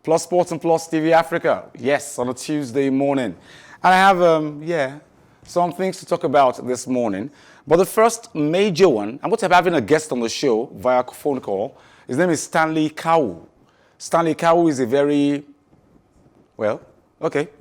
Plus Sports and PlusTvAfrica. Yes, on a Tuesday morning. And I have, some things to talk about this morning. But the first major one, I'm going to be having a guest on the show via phone call. His name is Stanley Ikawu. Stanley Ikawu is a very, the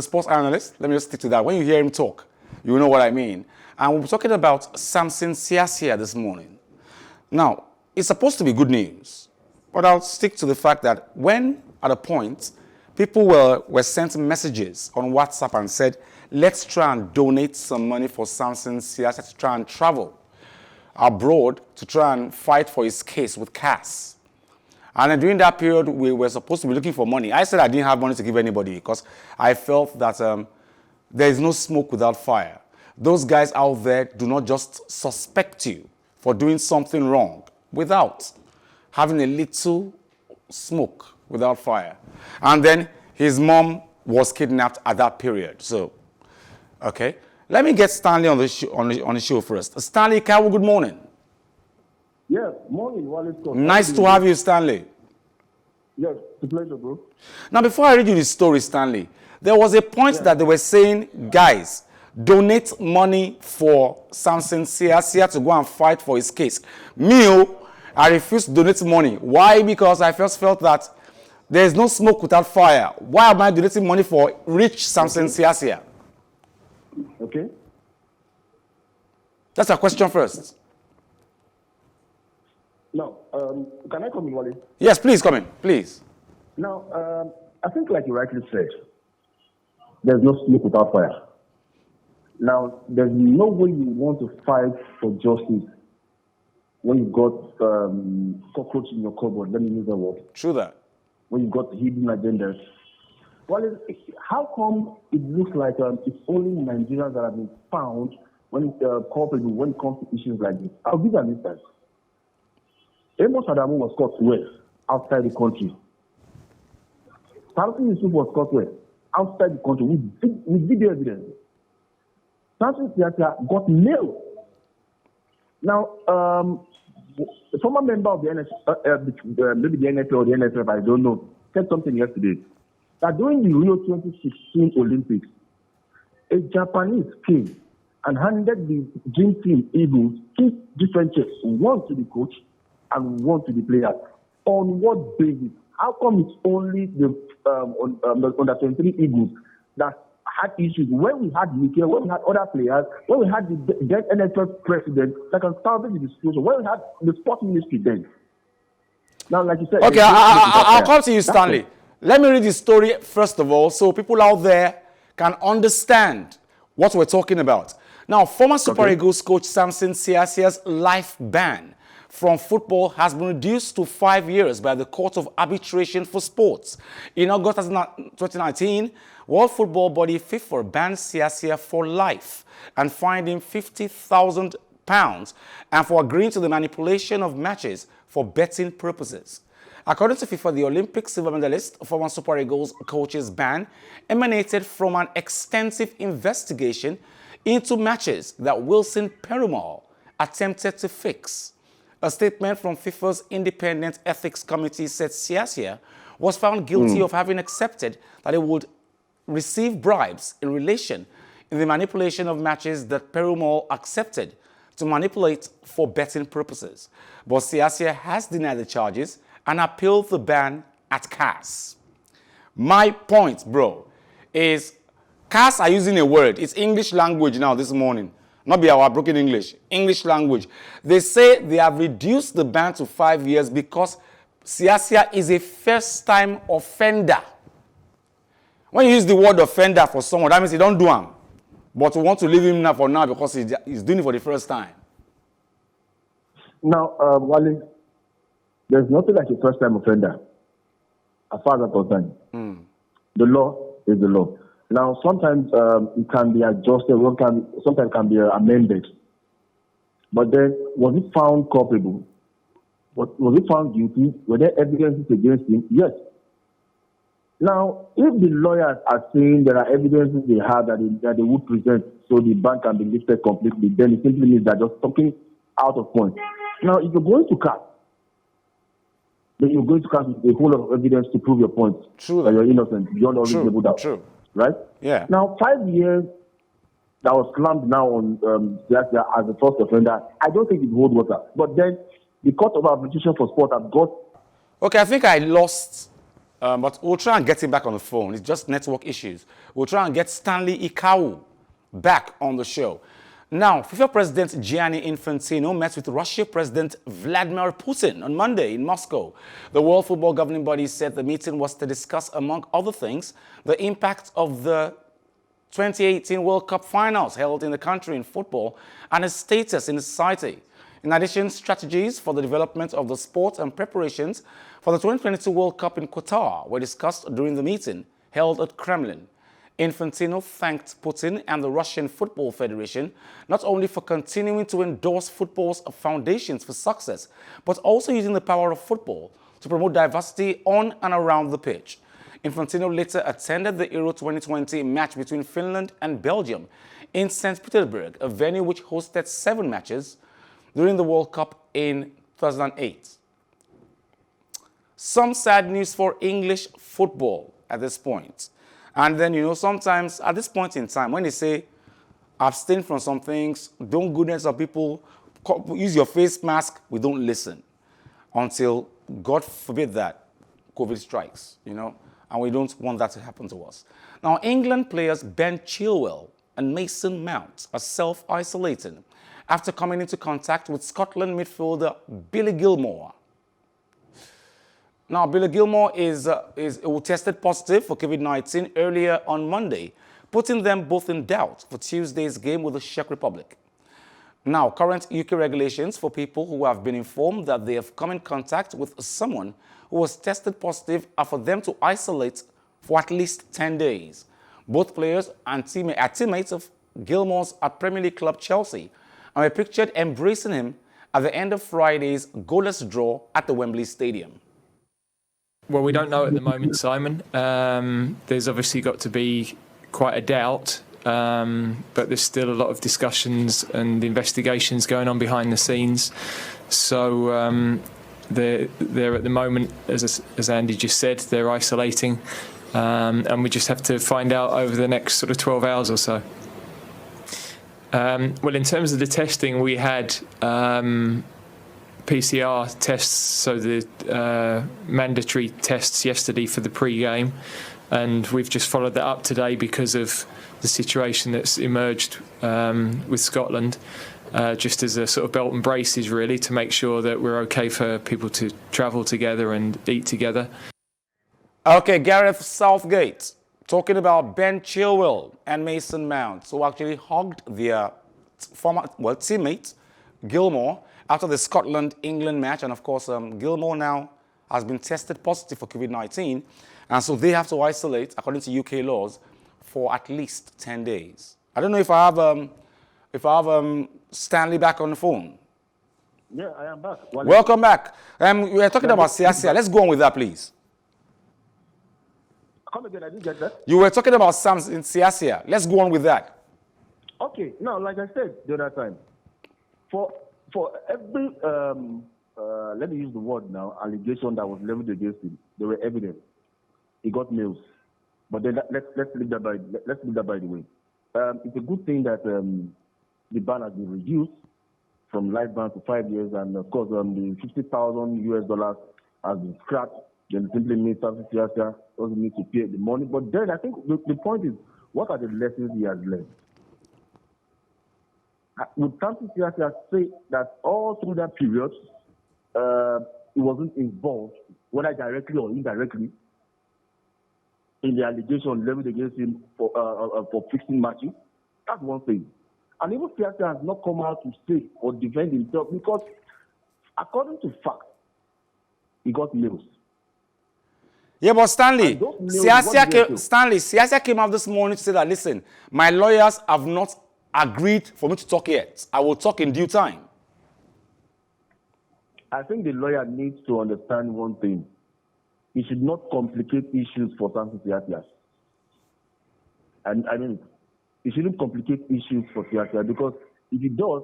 sports analyst. Let me just stick to that. When you hear him talk, you know what I mean. And we're talking about Samson Siaias this morning. Now, it's supposed to be good news. But I'll stick to the fact that when, at a point, people were sent messages on WhatsApp and said, let's try and donate some money for Samson Siaias to try and travel abroad to try and fight for his case with CAS. And then during that period, we were supposed to be looking for money. I said I didn't have money to give anybody because I felt that there is no smoke without fire. Those guys out there do not just suspect you for doing something wrong without having a little smoke without fire. And then his mom was kidnapped at that period. So, okay. Let me get Stanley on the show first. Stanley Ikawu, good morning. Yes, morning, Wallace. Nice to have you, Stanley. Yes, it's a pleasure, bro. Now, before I read you the story, Stanley, there was a point that they were saying, guys, donate money for Samson Siaias to go and fight for his case. I refused to donate money. Why? Because I first felt that there is no smoke without fire. Why am I donating money for rich Samson Siaias? Okay. That's a question first. Now, can I come in, Wally? Yes, please come in, please. Now, I think like you rightly said, there's no smoke without fire. Now, there's no way you want to fight for justice when you've got cockroach in your cupboard. Let me use that word. True that. When you've got hidden agendas. Well, how come it looks like it's only Nigerians that have been found when it comes to issues like this? I'll give you an instance. Amos Adamu was caught where? Outside the country. Samson Yusuf was caught where? Outside the country with video evidence. Samson Siaias got nailed. Now, a former member of the NFL, maybe the NFL or the NFF, I don't know, said something yesterday that during the Rio 2016 Olympics, a Japanese came and handed the Dream Team Eagles 2 different checks, one to the coach and one to the players. On what basis? How come it's only the under 23 Eagles that had issues when we had Mikel, when we had other players, when we had the then NFL president that can salvage the disclosure, when we had the sports ministry then. Now, like you said... Okay, I'll come to you, Stanley. Let me read the story first of all so people out there can understand what we're talking about. Now, former Super Eagles coach Samson Siaias' life ban from football has been reduced to 5 years by the Court of Arbitration for Sports. In August 2019, World Football Body FIFA banned Siaias for life and fined him £50,000 and for agreeing to the manipulation of matches for betting purposes. According to FIFA, the Olympic silver medalist, former Super Eagles coach's ban emanated from an extensive investigation into matches that Wilson Perumal attempted to fix. A statement from FIFA's Independent Ethics Committee said Siaias was found guilty of having accepted that he would receive bribes in relation in the manipulation of matches that Perumal accepted to manipulate for betting purposes. But Siaias has denied the charges and appealed the ban at CAS. My point, bro, is CAS are using a word. It's English language now this morning. Not be our broken English. English language. They say they have reduced the ban to 5 years because Siaias is a first-time offender. When you use the word offender for someone, that means you don't do him. But we want to leave him now for now because he's doing it for the first time. Now, Wally, there's nothing like a first-time offender, as far as I'm concerned. The law is the law. Now, sometimes it can be adjusted, sometimes it can be amended. But then, was it found culpable? Was it found guilty? Were there evidences against him? Yes. Now, if the lawyers are saying there are evidences they have that they would present so the ban can be lifted completely, then it simply means they're just talking out of point. Now, if you're going to CAS, then you're going to come with a whole lot of evidence to prove your point. True. That you're innocent beyond all reasonable doubt. True. Right? Yeah. Now, 5 years that was slammed now on Siaias as a first offender, I don't think it holds water. But then the Court of Arbitration for Sport has got. Okay, I think I lost, but we'll try and get him back on the phone. It's just network issues. We'll try and get Stanley Ikawu back on the show. Now, FIFA President Gianni Infantino met with Russia President Vladimir Putin on Monday in Moscow. The World Football Governing Body said the meeting was to discuss, among other things, the impact of the 2018 World Cup finals held in the country in football and its status in society. In addition, strategies for the development of the sport and preparations for the 2022 World Cup in Qatar were discussed during the meeting held at Kremlin. Infantino thanked Putin and the Russian Football Federation not only for continuing to endorse football's foundations for success, but also using the power of football to promote diversity on and around the pitch. Infantino later attended the Euro 2020 match between Finland and Belgium in St. Petersburg, a venue which hosted 7 matches during the World Cup in 2008. Some sad news for English football at this point. And then, sometimes at this point in time, when they say, abstain from some things, don't goodness of people, use your face mask, we don't listen until, God forbid that, COVID strikes, and we don't want that to happen to us. Now, England players Ben Chilwell and Mason Mount are self-isolating after coming into contact with Scotland midfielder Billy Gilmour. Now, Billy Gilmour tested positive for COVID-19 earlier on Monday, putting them both in doubt for Tuesday's game with the Czech Republic. Now, current UK regulations for people who have been informed that they have come in contact with someone who was tested positive are for them to isolate for at least 10 days. Both players are teammates of Gilmour's at Premier League club Chelsea and were pictured embracing him at the end of Friday's goalless draw at the Wembley Stadium. Well, we don't know at the moment, Simon. There's obviously got to be quite a doubt, but there's still a lot of discussions and investigations going on behind the scenes. So they're at the moment, as Andy just said, they're isolating, and we just have to find out over the next sort of 12 hours or so. Well, in terms of the testing, we had PCR tests, so the mandatory tests yesterday for the pre-game, and we've just followed that up today because of the situation that's emerged with Scotland, just as a sort of belt and braces really, to make sure that we're okay for people to travel together and eat together. Okay, Gareth Southgate talking about Ben Chilwell and Mason Mount, who actually hugged their former teammate Gilmour after the Scotland-England match. And of course, Gilmour now has been tested positive for COVID-19. And so they have to isolate, according to UK laws, for at least 10 days. I don't know if I have Stanley back on the phone. Yeah, I am back. Welcome back. We were talking about Siaias. Let's go on with that, please. Come again, I didn't get that. You were talking about Samson Siaias. Let's go on with that. Okay, now, like I said the other time, for every, let me use the word now, allegation that was leveled against him, there were evidence. He got mails. But then let's leave that by the way. It's a good thing that the ban has been reduced from life ban to 5 years, and of course the $50,000 has been scrapped. Then simply means Samson Siaias doesn't need to pay the money. But then I think the point is, what are the lessons he has learned? Would Samson Siaias say that all through that period, he wasn't involved, whether directly or indirectly, in the allegation leveled against him for fixing matches? That's one thing. And even Siaias has not come out to say or defend himself because, according to facts, he got mails. Yeah, but Stanley, Siaias came out this morning to say that, listen, my lawyers have not agreed for me to talk yet. I will talk in due time. I think the lawyer needs to understand one thing. He should not complicate issues for Samson Siaias. And I mean, he shouldn't complicate issues for Siaias, because if he does,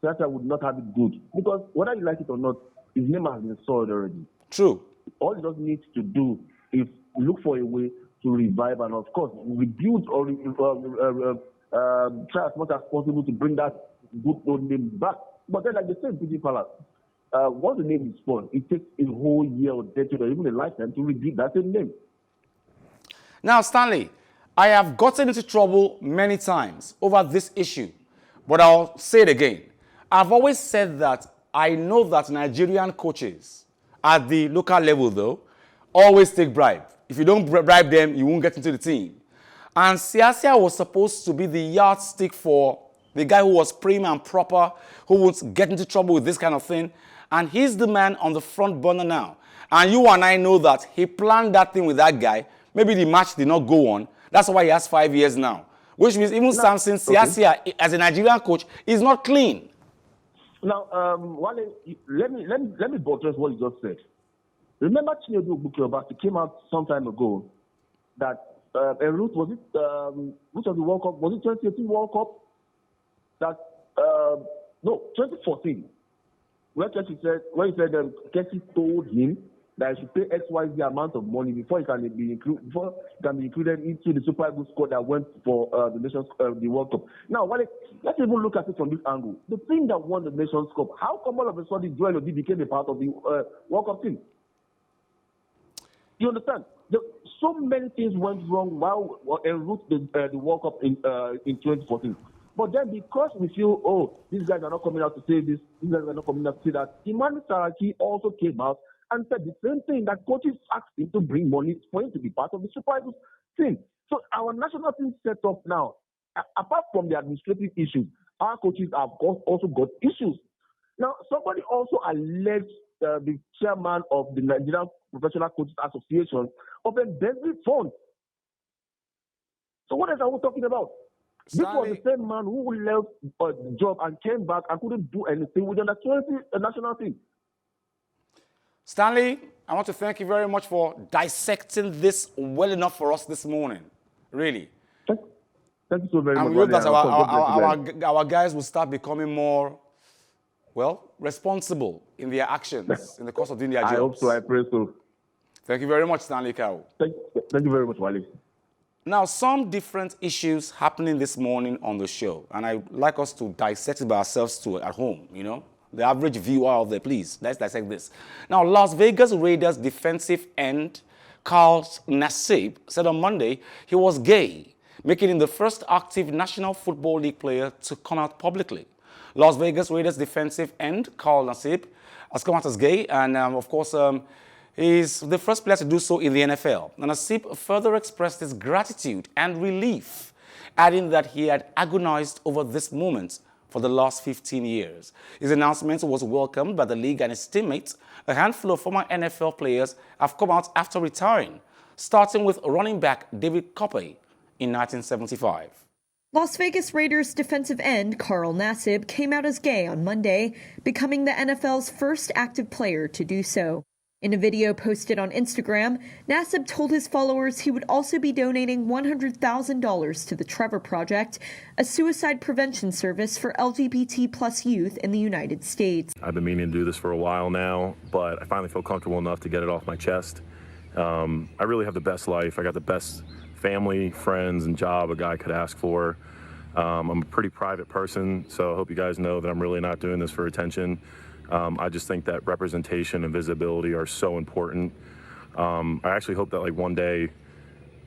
Siaias would not have it good. Because whether you like it or not, his name has been soiled already. True. All he just needs to do is look for a way to revive and, of course, rebuild or try as much as possible to bring that good old name back. But then, like they say in PG Palace, once the name is spoiled, it takes a whole year or decade or even a lifetime to rebuild that same name. Now, Stanley, I have gotten into trouble many times over this issue, but I'll say it again. I've always said that I know that Nigerian coaches at the local level, though, always take bribe. If you don't bribe them, you won't get into the team. And Siaias was supposed to be the yardstick for the guy who was prim and proper, who won't get into trouble with this kind of thing. And he's the man on the front burner now. And you and I know that he planned that thing with that guy. Maybe the match did not go on. That's why he has 5 years now. Which means even Samson Siaias, as a Nigerian coach, is not clean. Now, Wale, let me buttress what you just said. Remember Chinedu Bukiobasi came out some time ago that route was it which of the World Cup? Was it 2018 World Cup? That no, 2014. Where he said Kessie told him that he should pay XYZ amount of money before he can be included into the Super Eagles squad that went for the World Cup. Now, let's even look at it from this angle. The team that won the Nations Cup, how come all of a sudden Joel Odi became a part of the World Cup team? You understand? So many things went wrong while en route the World Cup in 2014. But then because we feel, oh, these guys are not coming out to say this, these guys are not coming out to say that, Imani Saraki also came out and said the same thing, that coaches asked him to bring money for him to be part of the Super Eagles team. So our national team set up now, apart from the administrative issues, our coaches have also got issues. Now, somebody also alleged the chairman of the Nigerian Professional Coaches Association of embezzling funds. So what else are we talking about? Stanley, this was the same man who left the job and came back and couldn't do anything with the national team. Stanley, I want to thank you very much for dissecting this well enough for us this morning. Really. Thank you so very much. And we hope that our guys will start becoming more, well, responsible in their actions in the course of doing their jobs. I hope so. I pray so. Thank you very much, Stanley Ikawu. Thank you very much, Wale. Now, some different issues happening this morning on the show, and I'd like us to dissect it by ourselves too at home, you know. The average viewer out there, please, let's dissect this. Now, Las Vegas Raiders defensive end Carl Nassib said on Monday he was gay, making him the first active National Football League player to come out publicly. Las Vegas Raiders defensive end Carl Nassib has come out as gay, and of course, he's the first player to do so in the NFL. And Nassib further expressed his gratitude and relief, adding that he had agonized over this moment for the last 15 years. His announcement was welcomed by the league and his teammates. A handful of former NFL players have come out after retiring, starting with running back David Koppe in 1975. Las Vegas Raiders defensive end Carl Nassib came out as gay on Monday, becoming the NFL's first active player to do so. In a video posted on Instagram, Nassib told his followers he would also be donating $100,000 to the Trevor Project, a suicide prevention service for LGBT plus youth in the United States. I've been meaning to do this for a while now, but I finally feel comfortable enough to get it off my chest. I really have the best life. I got the best family, friends, and job a guy could ask for. I'm a pretty private person, so I hope you guys know that I'm really not doing this for attention. I just think that representation and visibility are so important. I actually hope that one day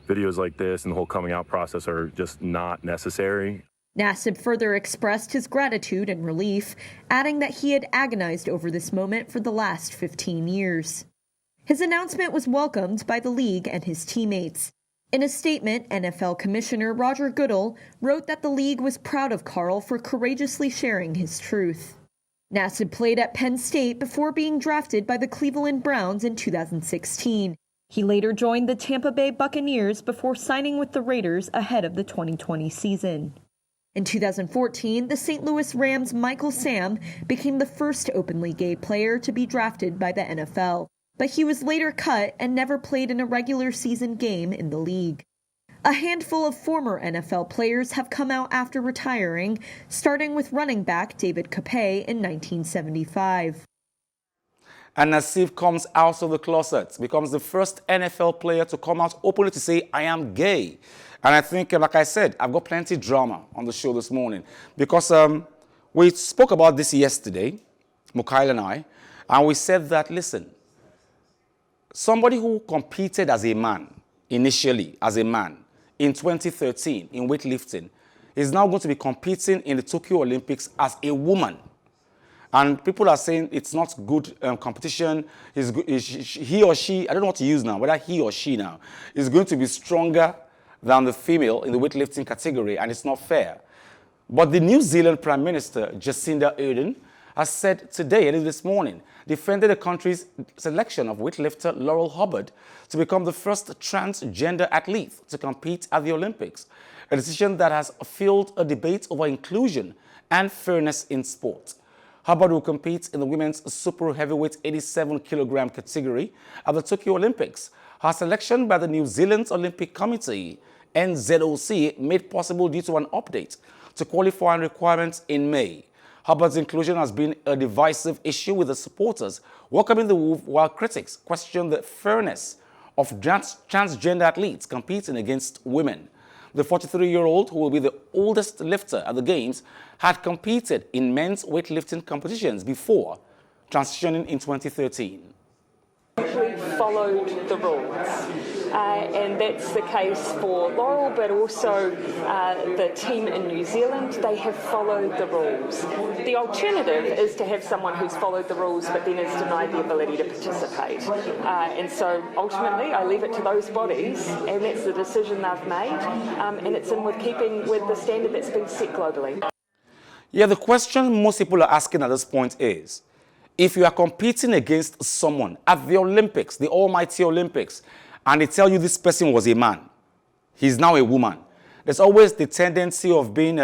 videos like this and the whole coming out process are just not necessary. Nassib further expressed his gratitude and relief, adding that he had agonized over this moment for the last 15 years. His announcement was welcomed by the league and his teammates. In a statement, NFL Commissioner Roger Goodell wrote that the league was proud of Carl for courageously sharing his truth. Nassib played at Penn State before being drafted by the Cleveland Browns in 2016. He later joined the Tampa Bay Buccaneers before signing with the Raiders ahead of the 2020 season. In 2014, the St. Louis Rams' Michael Sam became the first openly gay player to be drafted by the NFL, but he was later cut and never played in a regular season game in the league. A handful of former NFL players have come out after retiring, starting with running back David Koppe in 1975. And Nassif comes out of the closet, becomes the first NFL player to come out openly to say, I am gay. And I think, like I said, I've got plenty of drama on the show this morning because we spoke about this yesterday, Mukail and I, and we said that, listen, somebody who competed as a man, initially as a man, in 2013 in weightlifting, is now going to be competing in the Tokyo Olympics as a woman. And people are saying it's not good competition. He or she, I don't know what to use now, whether he or she now, is going to be stronger than the female in the weightlifting category, and it's not fair. But the New Zealand Prime Minister, Jacinda Ardern, has said today, early this morning, defended the country's selection of weightlifter Laurel Hubbard to become the first transgender athlete to compete at the Olympics, a decision that has fueled a debate over inclusion and fairness in sport. Hubbard will compete in the women's super heavyweight 87-kilogram category at the Tokyo Olympics. Her selection by the New Zealand Olympic Committee, NZOC, made possible due to an update to qualifying requirements in May. Hubbard's inclusion has been a divisive issue, with the supporters welcoming the move while critics question the fairness of transgender athletes competing against women. The 43-year-old, who will be the oldest lifter at the Games, had competed in men's weightlifting competitions before transitioning in 2013. We followed the rules, and that's the case for Laurel, but also the team in New Zealand. They have followed the rules. The alternative is to have someone who's followed the rules but then is denied the ability to participate. And so ultimately I leave it to those bodies, and that's the decision they've made, and it's in with keeping with the standard that's been set globally. Yeah, the question most people are asking at this point is, if you are competing against someone at the Olympics, the almighty Olympics, and they tell you this person was a man, he's now a woman, there's always the tendency of being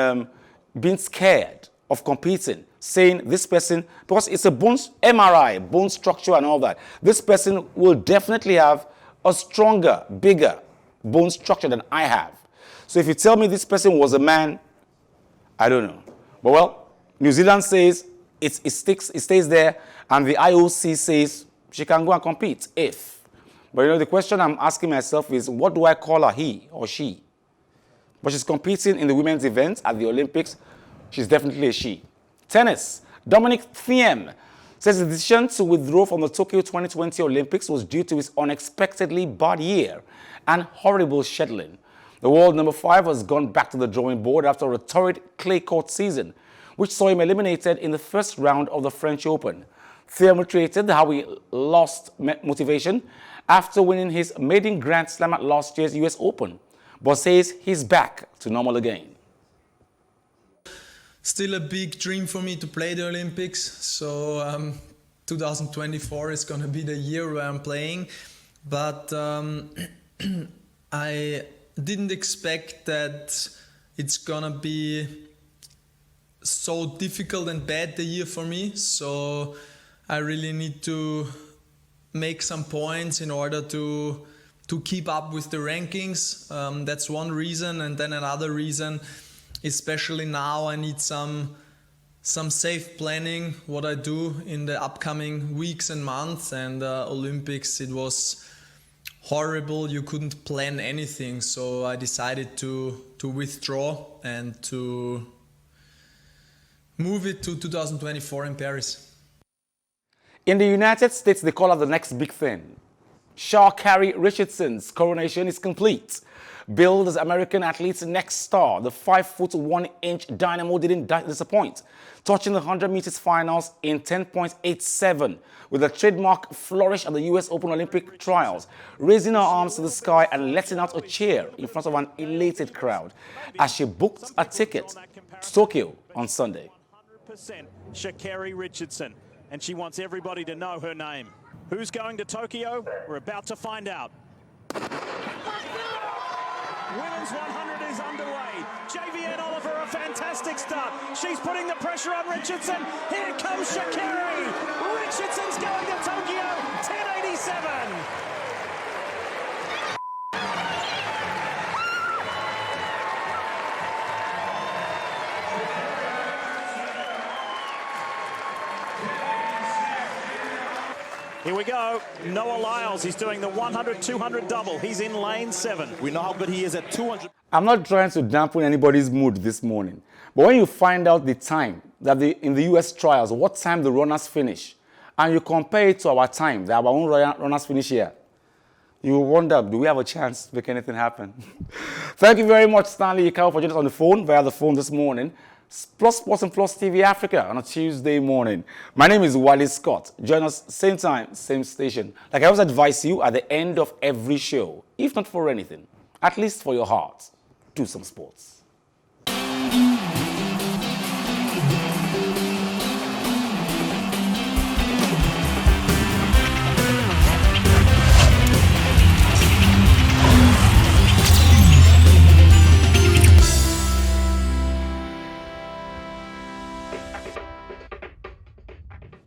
scared of competing, saying this person, because it's a MRI, bone structure and all that, this person will definitely have a stronger, bigger bone structure than I have. So if you tell me this person was a man, I don't know. But well, New Zealand says it stays there, and the IOC says she can go and compete if. But you know, the question I'm asking myself is, what do I call her, he or she? But she's competing in the women's event at the Olympics. She's definitely a she. Tennis. Dominic Thiem says the decision to withdraw from the Tokyo 2020 Olympics was due to his unexpectedly bad year and horrible scheduling. The world number 5 has gone back to the drawing board after a torrid clay court season, which saw him eliminated in the first round of the French Open. Thiem reiterated how he lost motivation after winning his maiden Grand Slam at last year's US Open, but says he's back to normal again. Still a big dream for me to play the Olympics, so 2024 is going to be the year where I'm playing, but I didn't expect that it's going to be so difficult and bad the year for me, so I really need to make some points in order to keep up with the rankings. That's one reason, and then another reason, especially now, I need some safe planning what I do in the upcoming weeks and months. And Olympics, it was horrible. You couldn't plan anything, so I decided to withdraw and to move it to 2024 in Paris. In the United States, they call it the next big thing. Sha'Carri Richardson's coronation is complete. Billed as American athlete's next star, the 5'1" dynamo didn't disappoint, touching the 100 meters finals in 10.87 with a trademark flourish at the US Open Olympic trials, raising her arms to the sky and letting out a cheer in front of an elated crowd as she booked a ticket to Tokyo on Sunday. 100% Sha'Carri Richardson, and she wants everybody to know her name. Who's going to Tokyo? We're about to find out. Women's 100 is underway. JVN Oliver, a fantastic start. She's putting the pressure on Richardson. Here comes Sha'Carri. Richardson's going to Tokyo, 10:87. Here we go. Noah Lyles, he's doing the 100-200 double. He's in lane 7. We know how good he is at 200. I'm not trying to dampen anybody's mood this morning, but when you find out the time that in the US trials, what time the runners finish, and you compare it to our time, that our own runners finish here, you wonder, do we have a chance to make anything happen? Thank you very much, Stanley Ikawu, for joining us on the phone, via the phone this morning. Plus Sports and Plus TV Africa on a Tuesday morning. My name is Wally Scott. Join us same time, same station. Like I always advise you at the end of every show, if not for anything, at least for your heart, do some sports.